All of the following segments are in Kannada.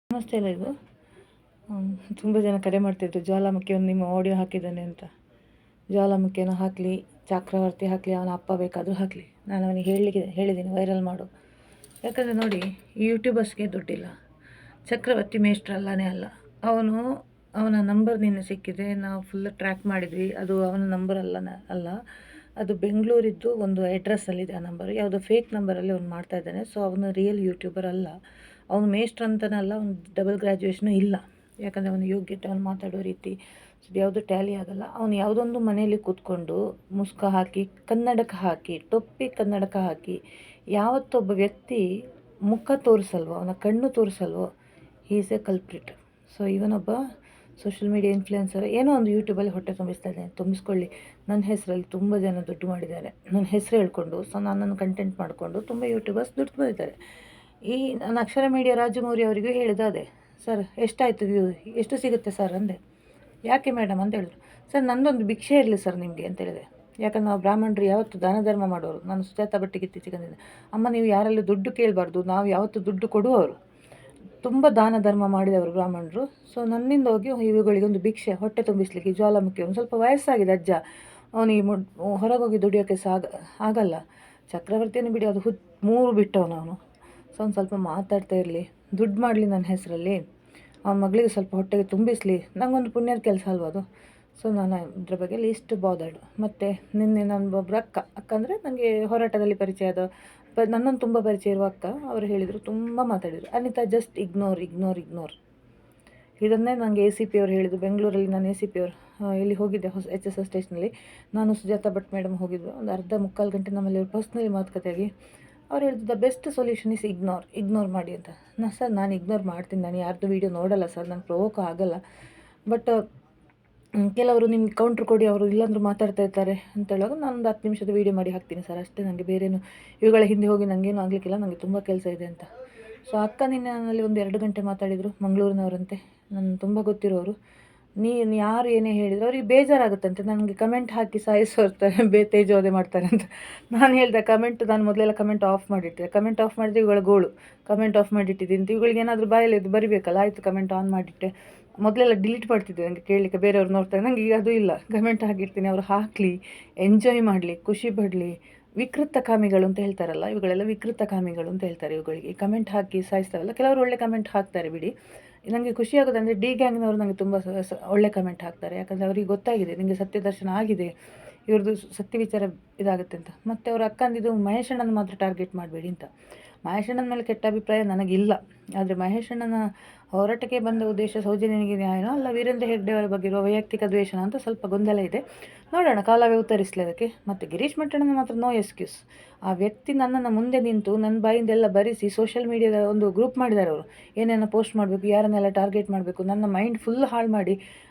ನಮಸ್ತೆ ಎಲ್ಲರಿಗೂ. ತುಂಬ ಜನ ಕರೆ ಮಾಡ್ತಿದ್ರು ಜ್ವಾಲಾಮುಖಿಯನ್ನು ನಿಮ್ಮ ಆಡಿಯೋ ಹಾಕಿದ್ದಾನೆ ಅಂತ. ಜ್ವಾಲಾಮುಖಿಯನ್ನು ಹಾಕಲಿ, ಚಕ್ರವರ್ತಿ ಹಾಕಲಿ, ಅವನ ಅಪ್ಪ ಬೇಕಾದರೂ ಹಾಕಲಿ, ನಾನು ಅವನಿಗೆ ಹೇಳಿದ್ದೀನಿ ವೈರಲ್ ಮಾಡು. ಯಾಕಂದರೆ ನೋಡಿ, ಈ ಯೂಟ್ಯೂಬರ್ಸ್ಗೆ ದುಡ್ಡಿಲ್ಲ. ಚಕ್ರವರ್ತಿ ಮೇಷ್ಟ್ರಲ್ಲನೇ ಅಲ್ಲ, ಅವನ ನಂಬರ್ ನಿನ್ನೆ ಸಿಕ್ಕಿದೆ. ನಾವು ಫುಲ್ ಟ್ರ್ಯಾಕ್ ಮಾಡಿದ್ವಿ. ಅದು ಅವನ ನಂಬರ್ ಅಲ್ಲ, ಅದು ಬೆಂಗಳೂರಿದ್ದು ಒಂದು ಅಡ್ರೆಸ್ಸಲ್ಲಿದೆ ಆ ನಂಬರು. ಯಾವುದೋ ಫೇಕ್ ನಂಬರಲ್ಲಿ ಅವ್ನು ಮಾಡ್ತಾಯಿದ್ದಾನೆ. ಸೊ ಅವನು ರಿಯಲ್ ಯೂಟ್ಯೂಬರ್ ಅಲ್ಲ. ಅವನು ಮೇಷ್ಟ್ರ ಅಂತಲೇ ಅಲ್ಲ, ಅವ್ನು ಡಬಲ್ ಗ್ರ್ಯಾಜುಯೇಷನು ಇಲ್ಲ. ಯಾಕಂದರೆ ಅವನ ಯೋಗ್ಯತೆ, ಅವ್ನು ಮಾತಾಡೋ ರೀತಿ ಯಾವುದು ಟ್ಯಾಲಿ ಆಗಲ್ಲ. ಅವನು ಯಾವುದೊಂದು ಮನೆಯಲ್ಲಿ ಕೂತ್ಕೊಂಡು ಮುಸ್ಕ ಹಾಕಿ, ಕನ್ನಡಕ ಹಾಕಿ, ಟೊಪ್ಪಿ ಕನ್ನಡಕ ಹಾಕಿ, ಯಾವತ್ತೊಬ್ಬ ವ್ಯಕ್ತಿ ಮುಖ ತೋರಿಸಲ್ವೋ, ಅವನ ಕಣ್ಣು ತೋರಿಸಲ್ವೋ, he is a culprit. So ಇವನೊಬ್ಬ ಸೋಷಿಯಲ್ ಮೀಡಿಯಾ ಇನ್ಫ್ಲುಯೆನ್ಸರ್. ಏನೋ ಒಂದು ಯೂಟ್ಯೂಬಲ್ಲಿ ಹೊಟ್ಟೆ ತುಂಬಿಸ್ಕೊಳ್ಳಿ. ನನ್ನ ಹೆಸರಲ್ಲಿ ತುಂಬ ಜನ ದುಡ್ಡು ಮಾಡಿದ್ದಾರೆ. ನನ್ನ ಹೆಸರು ಹೇಳ್ಕೊಂಡು, ಸೊ ನನ್ನನ್ನು ಕಂಟೆಂಟ್ ಮಾಡಿಕೊಂಡು ತುಂಬ ಯೂಟ್ಯೂಬರ್ಸ್ ದುಡ್ಡು ಮಾಡಿದ್ದಾರೆ. ನಾನು ಅಕ್ಷರ ಮೀಡಿಯಾ ರಾಜಮೌರಿ ಅವರಿಗೂ ಹೇಳಿದ ಅದೇ, ಸರ್ ಎಷ್ಟಾಯಿತು ವ್ಯೂ, ಎಷ್ಟು ಸಿಗುತ್ತೆ ಸರ್ ಅಂದೆ. ಯಾಕೆ ಮೇಡಮ್ ಅಂತ ಹೇಳಿದ್ರು. ಸರ್ ನನ್ನದೊಂದು ಭಿಕ್ಷೆ ಇರಲಿ ಸರ್ ನಿಮಗೆ ಅಂತ ಹೇಳಿದೆ. ಯಾಕಂದ್ರೆ ನಾವು ಬ್ರಾಹ್ಮಣರು ಯಾವತ್ತು ದಾನ ಧರ್ಮ ಮಾಡೋರು. ನಾನು ಸುಜಾತ ಭಟ್ಟಿಗೆ ಇತ್ತೀಚೆಗೆ ಅಮ್ಮ, ನೀವು ಯಾರಲ್ಲೂ ದುಡ್ಡು ಕೇಳಬಾರ್ದು, ನಾವು ಯಾವತ್ತು ದುಡ್ಡು ಕೊಡುವವರು, ತುಂಬ ದಾನ ಧರ್ಮ ಮಾಡಿದವರು ಬ್ರಾಹ್ಮಣರು. ಸೊ ನನ್ನಿಂದ ಹೋಗಿ ಇವುಗಳಿಗೊಂದು ಭಿಕ್ಷೆ, ಹೊಟ್ಟೆ ತುಂಬಿಸ್ಲಿಕ್ಕೆ. ಜ್ವಾಲಾಮುಖಿ ಒಂದು ಸ್ವಲ್ಪ ವಯಸ್ಸಾಗಿದೆ ಅಜ್ಜ, ಅವನಿಗೆ ಹೊರಗೋಗಿ ದುಡಿಯೋಕ್ಕೆ ಆಗಲ್ಲ. ಚಕ್ರವರ್ತಿಯನ್ನು ಬಿಡಿ, ಅದು 3 ಬಿಟ್ಟವನು ಅವನು. ಸೊ ಒಂದು ಸ್ವಲ್ಪ ಮಾತಾಡ್ತಾ ಇರಲಿ, ದುಡ್ಡು ಮಾಡಲಿ ನನ್ನ ಹೆಸರಲ್ಲಿ, ಅವನ ಮಗಳಿಗೆ ಸ್ವಲ್ಪ ಹೊಟ್ಟೆಗೆ ತುಂಬಿಸಲಿ, ನನಗೊಂದು ಪುಣ್ಯದ ಕೆಲಸ ಅಲ್ವ ಅದು. ಸೊ ನಾನು ಇದ್ರ ಬಗ್ಗೆ ಲೀಸ್ಟ್ ಬಾದರ್ಡು. ಮತ್ತು ನಿನ್ನೆ ಒಬ್ಬರು ಅಕ್ಕ ಅಂದರೆ ನನಗೆ ಹೋರಾಟದಲ್ಲಿ ಪರಿಚಯ ಆದ, ನನ್ನನ್ನು ತುಂಬ ಪರಿಚಯ ಇರುವ ಅಕ್ಕ, ಅವರು ಹೇಳಿದರು, ತುಂಬ ಮಾತಾಡಿದರು, ಅನಿತಾ ಜಸ್ಟ್ ಇಗ್ನೋರ್. ಇದನ್ನೇ ನನಗೆ ACP ಅವರು ಹೇಳಿದರು. ಬೆಂಗಳೂರಲ್ಲಿ ನಾನು ACP ಅವರು ಇಲ್ಲಿ ಹೋಗಿದ್ದೆ, HSS ಸ್ಟೇಷನಲ್ಲಿ. ನಾನು ಸುಜಾತ ಭಟ್ ಮೇಡಮ್ ಹೋಗಿದ್ದರು. ಒಂದು ಮುಕ್ಕಾಲು ಗಂಟೆ ನಮ್ಮಲ್ಲಿ ಪರ್ಸ್ನಲಿ ಮಾತುಕತೆಯಾಗಿ ಅವ್ರು ಹೇಳಿದ್ದು, the best solution is ignore ಮಾಡಿ ಅಂತ. ಸರ್ ನಾನು ಇಗ್ನೋರ್ ಮಾಡ್ತೀನಿ, ನಾನು ಯಾರ್ದು ವೀಡಿಯೋ ನೋಡಲ್ಲ ಸರ್, ನಾನು ಪ್ರೊವೋಕ್ ಆಗಲ್ಲ. ಬಟ್ ಕೆಲವರು ನಿಮ್ಗೆ ಕೌಂಟ್ರ್ ಕೊಡಿ, ಅವರು ಇಲ್ಲಾಂದ್ರೂ ಮಾತಾಡ್ತಾ ಇರ್ತಾರೆ ಅಂತ ಹೇಳುವಾಗ ನಾನೊಂದು 10 ನಿಮಿಷದ ವೀಡಿಯೋ ಮಾಡಿ ಹಾಕ್ತೀನಿ ಸರ್, ಅಷ್ಟೇ. ನನಗೆ ಬೇರೇನು ಇವುಗಳ ಹಿಂದೆ ಹೋಗಿ ನನಗೇನು ಆಗಲಿಕ್ಕಿಲ್ಲ, ನನಗೆ ತುಂಬ ಕೆಲಸ ಇದೆ ಅಂತ. ಸೊ ಅಕ್ಕ ನಿನ್ನೆ ನನ್ನಲ್ಲಿ ಒಂದು 2 ಗಂಟೆ ಮಾತಾಡಿದರು. ಮಂಗಳೂರಿನವರಂತೆ, ನನ್ನ ತುಂಬ ಗೊತ್ತಿರೋರು. ನೀನು ಯಾರು ಏನೇ ಹೇಳಿದ್ರು ಅವ್ರಿಗೆ ಬೇಜಾರಾಗುತ್ತಂತೆ, ನನಗೆ ಕಮೆಂಟ್ ಹಾಕಿ ಸಾಯಿಸೋರ್ತಾರೆ, ತೇಜೋದೆ ಮಾಡ್ತಾರೆ ಅಂತ. ನಾನು ಹೇಳಿದೆ, ನಾನು ಮೊದಲೆಲ್ಲ ಕಮೆಂಟ್ ಆಫ್ ಮಾಡಿಟ್ಟೆ. ಕಮೆಂಟ್ ಆಫ್ ಮಾಡಿದ್ರೆ ಇವುಗಳ ಗೋಳು, ಕಮೆಂಟ್ ಆಫ್ ಮಾಡಿಟ್ಟಿದ್ದೀನಿ ಅಂತ. ಇವುಗಳಿಗೆ ಏನಾದರೂ ಬಾಯಲ್ಲಿ ಇದು ಬರಿಬೇಕಲ್ಲ, ಆಯಿತು ಕಮೆಂಟ್ ಆನ್ ಮಾಡಿಟ್ಟೆ. ಮೊದಲೆಲ್ಲ ಡಿಲೀಟ್ ಮಾಡ್ತಿದ್ದೆ ನನಗೆ ಕೇಳಲಿಕ್ಕೆ, ಬೇರೆಯವ್ರು ನೋಡ್ತಾರೆ. ನನಗೆ ಈಗ ಅದು ಇಲ್ಲ, ಕಮೆಂಟ್ ಹಾಕಿರ್ತೀನಿ. ಅವರು ಹಾಕಲಿ, ಎಂಜಾಯ್ ಮಾಡಲಿ, ಖುಷಿ ಪಡಲಿ. ವಿಕೃತ ಕಾಮಿಗಳು ಅಂತ ಹೇಳ್ತಾರಲ್ಲ, ಇವುಗಳೆಲ್ಲ ವಿಕೃತ ಕಾಮಿಗಳು ಅಂತ ಹೇಳ್ತಾರೆ ಇವುಗಳಿಗೆ. ಕಮೆಂಟ್ ಹಾಕಿ ಸಾಯಿಸ್ತಾರಲ್ಲ, ಕೆಲವರು ಒಳ್ಳೆ ಕಮೆಂಟ್ ಹಾಕ್ತಾರೆ ಬಿಡಿ. ನನಗೆ ಖುಷಿ ಆಗೋದು ಅಂದರೆ ಡಿ ಗ್ಯಾಂಗ್ನವರು ನನಗೆ ತುಂಬ ಒಳ್ಳೆ ಕಮೆಂಟ್ ಹಾಕ್ತಾರೆ. ಯಾಕಂದರೆ ಅವರಿಗೆ ಗೊತ್ತಾಗಿದೆ ನಿಮಗೆ ಸತ್ಯ ದರ್ಶನ ಆಗಿದೆ, ಇವ್ರದ್ದು ಸತ್ಯ ವಿಚಾರ ಇದಾಗುತ್ತೆ ಅಂತ. ಮತ್ತು ಅವ್ರ ಅಕ್ಕಂದಿದ್ದು ಮಹೇಶಣ್ಣನ ಮಾತ್ರ ಟಾರ್ಗೆಟ್ ಮಾಡಬೇಡಿ ಅಂತ. ಮಹೇಶಣ್ಣನ ಮೇಲೆ ಕೆಟ್ಟ ಅಭಿಪ್ರಾಯ ನನಗಿಲ್ಲ. ಆದರೆ ಮಹೇಶಣ್ಣನ ಹೋರಾಟಕ್ಕೆ ಬಂದ ಉದ್ದೇಶ ಸೌಜನ್ಯನಿಗೆ ನ್ಯಾಯನೋ ಅಲ್ಲ ವೀರೇಂದ್ರ ಹೆಗ್ಡೆ ಅವರ ಬಗ್ಗೆ ಇರುವ ವೈಯಕ್ತಿಕ ದ್ವೇಷನ ಅಂತ ಸ್ವಲ್ಪ ಗೊಂದಲ ಇದೆ. ನೋಡೋಣ, ಕಾಲವೇ ಉತ್ತರಿಸಲಿ ಅದಕ್ಕೆ. ಮತ್ತು ಗಿರೀಶ್ ಮಟ್ಟಣ್ಣನ ಮಾತ್ರ ನೋ ಎಕ್ಸ್ಕ್ಯೂಸ್. ಆ ವ್ಯಕ್ತಿ ನನ್ನನ್ನು ಮುಂದೆ ನಿಂತು ನನ್ನ ಬಾಯಿಂದೆಲ್ಲ ಬರೆಸಿ ಸೋಷಿಯಲ್ ಮೀಡಿಯಾದ ಒಂದು ಗ್ರೂಪ್ ಮಾಡಿದ್ದಾರೆ. ಅವರು ಏನೇನೋ ಪೋಸ್ಟ್ ಮಾಡಬೇಕು, ಯಾರನ್ನೆಲ್ಲ ಟಾರ್ಗೆಟ್ ಮಾಡಬೇಕು, ನನ್ನ ಮೈಂಡ್ ಫುಲ್ ಹಾಳು ಮಾಡಿ,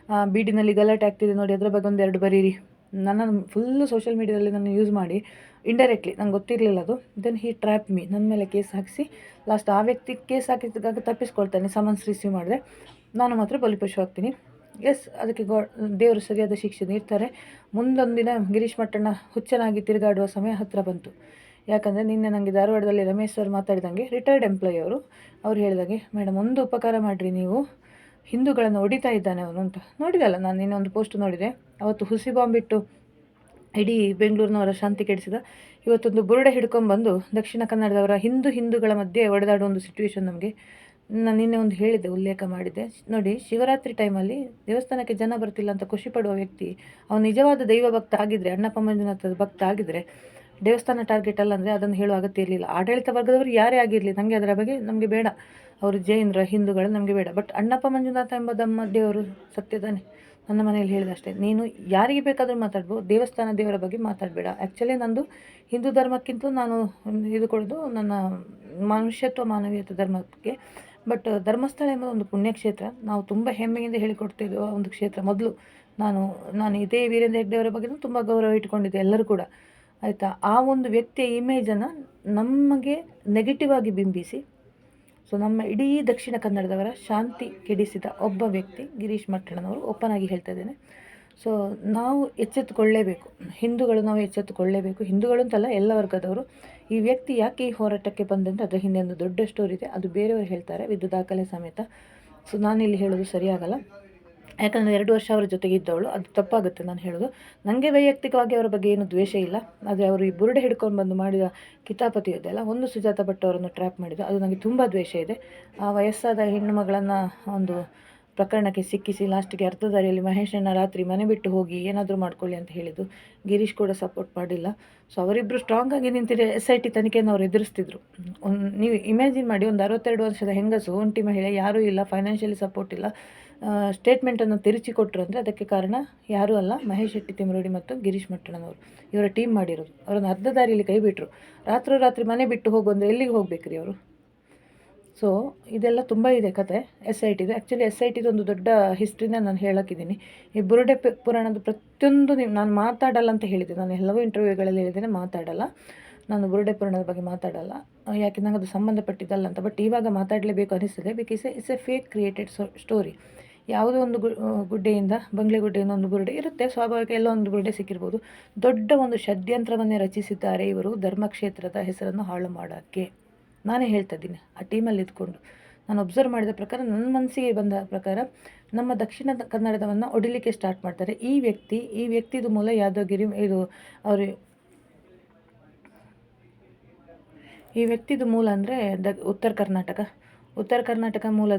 ಬೀಡಿನಲ್ಲಿ ಗಲಾಟೆ ಆಗ್ತಿದೆ ನೋಡಿ, ಅದರ ಬಗ್ಗೆ 1-2 ಬರೀರಿ. ನನ್ನನ್ನು ಫುಲ್ಲು ಸೋಷಿಯಲ್ ಮೀಡಿಯಾದಲ್ಲಿ ನಾನು ಯೂಸ್ ಮಾಡಿ ಇಂಡೈರೆಕ್ಟ್ಲಿ, ನಂಗೆ ಗೊತ್ತಿರಲಿಲ್ಲ ಅದು. ದೆನ್ ಹಿ ಟ್ರ್ಯಾಪ್ ಮೀ, ನನ್ನ ಮೇಲೆ ಕೇಸ್ ಹಾಕಿಸಿ ಲಾಸ್ಟ್ ಆ ವ್ಯಕ್ತಿ ಕೇಸ್ ಹಾಕಿದಾಗ ತಪ್ಪಿಸ್ಕೊಳ್ತಾನೆ. ಸಮನ್ಸ್ ರಿಸೀವ್ ಮಾಡಿದ್ರೆ ನಾನು ಮಾತ್ರ ಬಲಿಪಶು ಆಗ್ತೀನಿ. ಎಸ್, ಅದಕ್ಕೆ ದೇವರು ಸರಿಯಾದ ಶಿಕ್ಷೆ ನೀಡ್ತಾರೆ. ಮುಂದೊಂದಿನ ಗಿರೀಶ್ ಮಟ್ಟಣ್ಣ ಹುಚ್ಚನಾಗಿ ತಿರುಗಾಡುವ ಸಮಯ ಹತ್ತಿರ ಬಂತು. ಯಾಕಂದರೆ ನಿನ್ನೆ ನನಗೆ ಧಾರವಾಡದಲ್ಲಿ ರಮೇಶ್ ಸರ್ ಮಾತಾಡಿದಂಗೆ, ರಿಟೈರ್ಡ್ ಎಂಪ್ಲಾಯಿ ಅವ್ರು ಹೇಳಿದಾಗೆ, ಮೇಡಮ್ ಒಂದು ಉಪಕಾರ ಮಾಡಿರಿ, ನೀವು ಹಿಂದೂಗಳನ್ನು ಹೊಡಿತಾ ಇದ್ದಾನೆ ಅವನು ಅಂತ. ನೋಡಿದಲ್ಲ, ನಾನು ಇನ್ನೊಂದು ಪೋಸ್ಟ್ ನೋಡಿದೆ. ಅವತ್ತು ಹುಸಿ ಬಾಂಬ್ ಇಟ್ಟು ಇಡೀ ಬೆಂಗಳೂರಿನವರ ಶಾಂತಿ ಕೆಡಿಸಿದ. ಇವತ್ತೊಂದು ಬುರುಡೆ ಹಿಡ್ಕೊಂಡ್ಬಂದು ದಕ್ಷಿಣ ಕನ್ನಡದವರ ಹಿಂದೂಗಳ ಮಧ್ಯೆ ಒಡೆದಾಡುವ ಒಂದು ಸಿಚುವೇಶನ್ ನಮಗೆ. ನಾನು ನಿನ್ನೆ ಒಂದು ಹೇಳಿದ್ದೆ, ಉಲ್ಲೇಖ ಮಾಡಿದ್ದೆ ನೋಡಿ. ಶಿವರಾತ್ರಿ ಟೈಮಲ್ಲಿ ದೇವಸ್ಥಾನಕ್ಕೆ ಜನ ಬರ್ತಿಲ್ಲ ಅಂತ ಖುಷಿ ಪಡುವ ವ್ಯಕ್ತಿ, ಅವನು ನಿಜವಾದ ದೈವ ಭಕ್ತ ಆಗಿದ್ದರೆ, ಅಣ್ಣಪ್ಪ ಮಂಜುನಾಥದ ಭಕ್ತ ಆಗಿದ್ದರೆ, ದೇವಸ್ಥಾನ ಟಾರ್ಗೆಟ್ ಅಲ್ಲ ಅಂದರೆ ಅದನ್ನು ಹೇಳುವ ಅಗತ್ಯ ಇರಲಿಲ್ಲ. ಆಡಳಿತ ವರ್ಗದವರು ಯಾರೇ ಆಗಿರಲಿ, ನನಗೆ ಅದರ ಬಗ್ಗೆ ನಮಗೆ ಬೇಡ. ಅವರು ಜೈನರ ಹಿಂದೂಗಳು ನಮಗೆ ಬೇಡ. ಬಟ್ ಅಣ್ಣಪ್ಪ ಮಂಜುನಾಥ ಎಂಬ ನಮ್ಮ ದೇವರು ಸತ್ಯದಾನೆ. ನನ್ನ ಮನೆಯಲ್ಲಿ ಹೇಳಿದ ಅಷ್ಟೇ, ನೀನು ಯಾರಿಗೆ ಬೇಕಾದರೂ ಮಾತಾಡ್ಬೋದು, ದೇವಸ್ಥಾನ ದೇವರ ಬಗ್ಗೆ ಮಾತಾಡಬೇಡ. ಆ್ಯಕ್ಚುಲಿ ನಂದು ಹಿಂದೂ ಧರ್ಮಕ್ಕಿಂತ ನಾನು ಇದು ಕೊಡೋದು ನನ್ನ ಮನುಷ್ಯತ್ವ ಮಾನವೀಯತೆ ಧರ್ಮಕ್ಕೆ. ಬಟ್ ಧರ್ಮಸ್ಥಳ ಎಂಬ ಒಂದು ಪುಣ್ಯಕ್ಷೇತ್ರ, ನಾವು ತುಂಬ ಹೆಮ್ಮೆಯಿಂದ ಹೇಳಿಕೊಡ್ತಿದ್ದ ಒಂದು ಕ್ಷೇತ್ರ. ಮೊದಲು ನಾನು ಇದೇ ವೀರೇಂದ್ರ ಹೆಗ್ಡೆ ಅವರ ಬಗ್ಗೆ ತುಂಬ ಗೌರವ ಇಟ್ಕೊಂಡಿದ್ದೆ, ಎಲ್ಲರೂ ಕೂಡ, ಆಯಿತಾ. ಆ ಒಂದು ವ್ಯಕ್ತಿಯ ಇಮೇಜನ್ನು ನಮಗೆ ನೆಗೆಟಿವ್ ಆಗಿ ಬಿಂಬಿಸಿ, ಸೊ ನಮ್ಮ ಇಡೀ ದಕ್ಷಿಣ ಕನ್ನಡದವರ ಶಾಂತಿ ಕೆಡಿಸಿದ ಒಬ್ಬ ವ್ಯಕ್ತಿ ಗಿರೀಶ್ ಮಟ್ಟಣ್ಣನವರು. ಓಪನ್ ಆಗಿ ಹೇಳ್ತಾ ಇದ್ದೇನೆ. ಸೊ ನಾವು ಎಚ್ಚೆತ್ತುಕೊಳ್ಳೇಬೇಕು, ಹಿಂದೂಗಳು ನಾವು ಎಚ್ಚೆತ್ತುಕೊಳ್ಳೇಬೇಕು. ಹಿಂದೂಗಳು ಅಂತಲ್ಲ, ಎಲ್ಲ ವರ್ಗದವರು ಈ ವ್ಯಕ್ತಿ ಯಾಕೆ ಈ ಹೋರಾಟಕ್ಕೆ ಬಂದಂತ ಅದರ ಹಿಂದೆ ಒಂದು ದೊಡ್ಡ ಸ್ಟೋರಿ ಇದೆ, ಅದು ಬೇರೆಯವರು ಹೇಳ್ತಾರೆ ವಿದ್ ದಾಖಲೆ ಸಮೇತ. ಸೊ ನಾನಿಲ್ಲಿ ಹೇಳೋದು ಸರಿಯಾಗಲ್ಲ, ಯಾಕಂದರೆ 2 ವರ್ಷ ಅವರ ಜೊತೆಗೆ ಇದ್ದವಳು, ಅದು ತಪ್ಪಾಗುತ್ತೆ ನಾನು ಹೇಳೋದು. ನನಗೆ ವೈಯಕ್ತಿಕವಾಗಿ ಅವರ ಬಗ್ಗೆ ಏನು ದ್ವೇಷ ಇಲ್ಲ, ಆದರೆ ಅವರು ಈ ಬುರುಡೆ ಹಿಡ್ಕೊಂಡು ಬಂದು ಮಾಡಿದ ಕಿತಾಪತಿ ಇದೆಯಲ್ಲ, ಒಂದು ಸುಜಾತ ಭಟ್ ಅವರನ್ನು ಟ್ರ್ಯಾಪ್ ಮಾಡಿದ್ದು, ಅದು ನನಗೆ ತುಂಬ ದ್ವೇಷ ಇದೆ. ಆ ವಯಸ್ಸಾದ ಹೆಣ್ಣು ಮಗಳನ್ನು ಒಂದು ಪ್ರಕರಣಕ್ಕೆ ಸಿಕ್ಕಿಸಿ ಲಾಸ್ಟಿಗೆ ಅರ್ಧ ದಾರಿಯಲ್ಲಿ ಮಹೇಶನ್ನ ರಾತ್ರಿ ಮನೆ ಬಿಟ್ಟು ಹೋಗಿ ಏನಾದರೂ ಮಾಡ್ಕೊಳ್ಳಿ ಅಂತ ಹೇಳಿದ್ದು, ಗಿರೀಶ್ ಕೂಡ ಸಪೋರ್ಟ್ ಮಾಡಿಲ್ಲ. ಸೊ ಅವರಿಬ್ಬರು ಸ್ಟ್ರಾಂಗ್ ಆಗಿ ನಿಂತಿದ್ರೆ SIT ತನಿಖೆಯನ್ನು ಅವ್ರು ಎದುರಿಸ್ತಿದ್ರು. ನೀವು ಇಮ್ಯಾಜಿನ್ ಮಾಡಿ, ಒಂದು 62 ವರ್ಷದ ಹೆಂಗಸು, ಒಂಟಿ ಮಹಿಳೆ, ಯಾರೂ ಇಲ್ಲ, ಫೈನಾನ್ಷಿಯಲಿ ಸಪೋರ್ಟ್ ಇಲ್ಲ, ಸ್ಟೇಟ್ಮೆಂಟನ್ನು ತಿರುಚಿ ಕೊಟ್ಟರು ಅಂದರೆ ಅದಕ್ಕೆ ಕಾರಣ ಯಾರೂ ಅಲ್ಲ, ಮಹೇಶ್ ಶೆಟ್ಟಿ ತಿಮರೋಡಿ ಮತ್ತು ಗಿರೀಶ್ ಮಟ್ಟಣ್ಣನವರು, ಇವರ ಟೀಮ್ ಮಾಡಿರೋದು. ಅವರನ್ನು ಅರ್ಧ ದಾರಿಯಲ್ಲಿ ಕೈ ಬಿಟ್ಟರು. ರಾತ್ರಿ ಮನೆ ಬಿಟ್ಟು ಹೋಗು ಅಂದರೆ ಎಲ್ಲಿಗೆ ಹೋಗ್ಬೇಕು ರೀ ಅವರು? ಸೊ ಇದೆಲ್ಲ ತುಂಬ ಇದೆ ಕತೆ SITದು. ಆ್ಯಕ್ಚುಲಿ SITದು ಒಂದು ದೊಡ್ಡ ಹಿಸ್ಟ್ರಿನ ನಾನು ಹೇಳೋಕ್ಕಿದ್ದೀನಿ. ಈ ಬುರುಡೆ ಪುರಾಣದ ಪ್ರತಿಯೊಂದು ನಾನು ಮಾತಾಡಲ್ಲ ಅಂತ ಹೇಳಿದ್ದೆ, ನಾನು ಎಲ್ಲವೂ ಇಂಟರ್ವ್ಯೂಗಳಲ್ಲಿ ಹೇಳಿದ್ದೇನೆ, ಮಾತಾಡಲ್ಲ ನಾನು ಬುರುಡೆ ಪುರಾಣದ ಬಗ್ಗೆ ಮಾತಾಡಲ್ಲ, ಯಾಕೆ ನಂಗೆ ಅದು ಸಂಬಂಧಪಟ್ಟಿದ್ದಲ್ಲ ಅಂತ. ಬಟ್ ಇವಾಗ ಮಾತಾಡಲೇಬೇಕು ಅನಿಸ್ತದೆ, because it's A fake created story. ಯಾವುದೋ ಒಂದು ಗುಡ್ಡೆಯಿಂದ, ಬಂಗ್ಲೆ ಗುಡ್ಡೆಯಿಂದ ಒಂದು ಬುರುಡೆ ಇರುತ್ತೆ, ಸ್ವಾಭಾವಿಕ ಎಲ್ಲೋ ಒಂದು ಬುರುಡೆ ಸಿಕ್ಕಿರ್ಬೋದು. ದೊಡ್ಡ ಒಂದು ಷಡ್ಯಂತ್ರವನ್ನೇ ರಚಿಸಿದ್ದಾರೆ ಇವರು ಧರ್ಮಕ್ಷೇತ್ರದ ಹೆಸರನ್ನು ಹಾಳು ಮಾಡೋಕ್ಕೆ. ನಾನೇ ಹೇಳ್ತಾ ಇದ್ದೀನಿ ಆ ಟೀಮಲ್ಲಿ ಇದ್ಕೊಂಡು. ನಾನು ಒಬ್ಸರ್ವ್ ಮಾಡಿದ ಪ್ರಕಾರ, ನನ್ನ ಮನಸ್ಸಿಗೆ ಬಂದ ಪ್ರಕಾರ, ನಮ್ಮ ದಕ್ಷಿಣ ಕನ್ನಡದವನ್ನು ಒಡಿಲಿಕ್ಕೆ ಸ್ಟಾರ್ಟ್ ಮಾಡ್ತಾರೆ. ಈ ವ್ಯಕ್ತಿದು ಮೂಲ ಯಾದಗಿರಿ, ಇದು ಅವರು ಈ ವ್ಯಕ್ತಿದು ಮೂಲ ಅಂದರೆ ಉತ್ತರ ಕರ್ನಾಟಕ ಮೂಲ